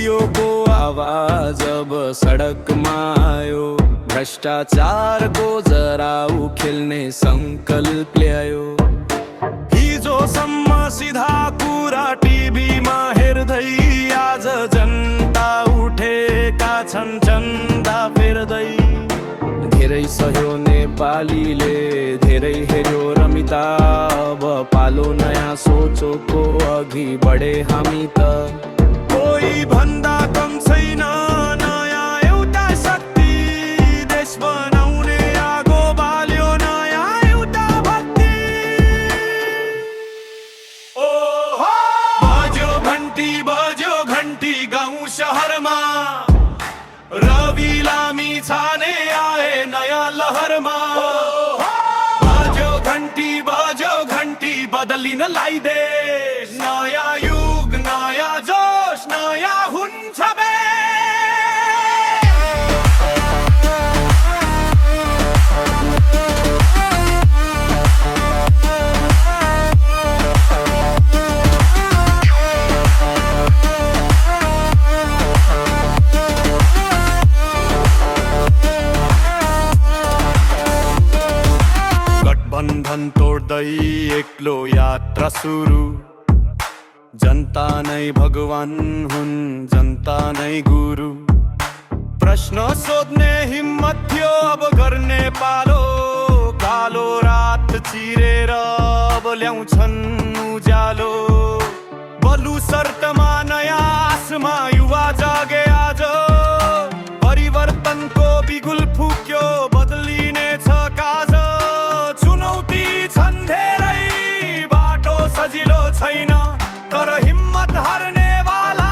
भाइयों को आवाज अब सड़क में आयो। भ्रष्टाचार को जरा उखेल्ने संकल्प ल्यायो। हिजोसम्म सीधा कुरा टिभीमा हेर्दै आज जनता उठेका छन् चन्दा फेर्दै। धेरै सहयो नेपालीले धेरै हेर्यो रमिताब। पालो नयाँ सोचोको अघि बढे हामी त। कोही भन्दा कम छैन नयाँ एउटा शक्ति। देश बनाउने आगो बाल्यो नयाँ एउटा भक्ति। ओहो बज्यो घन्टी गाउँ शहरमा। रवि लामी छाने आए नयाँ लहरमा। बज्यो घन्टी बदलिनलाई देश। नयाँ युग नयाँ जोश नयाँ हुन्छ बे। बन्धन तोड्दै एक्लो यात्रा सुरु। जनता नै भगवान हुन् जनता नै गुरु। प्रश्न सोध्ने हिम्मत थियो अब गर्ने पालो। कालो रात चिरेर अब ल्याउँछन् उज्यालो। बलु सर्तमा नयाँ आसमा युवा जागे आज। परिवर्तनको बिगुल फुक्यो बदलिने छ काज। चुनौती छन् धेरै बाटो सजिलो छैन। तर हिम्मत हार्ने वाला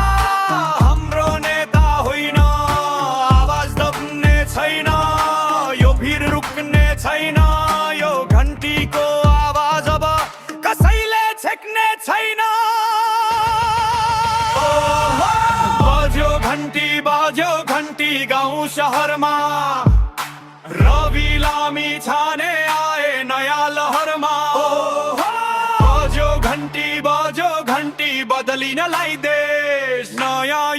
हाम्रो नेता होइन। आवाज दब्ने छैन यो भिड रुक्ने छैन। यो घन्टीको आवाज अब कसैले छेक्ने छैन। बज्यो घन्टी गाउँ शहरमा। रवि लामी छाने आए नयाँ लहरमा। बज्यो घन्टी बदलिनलाई देश। नयाँ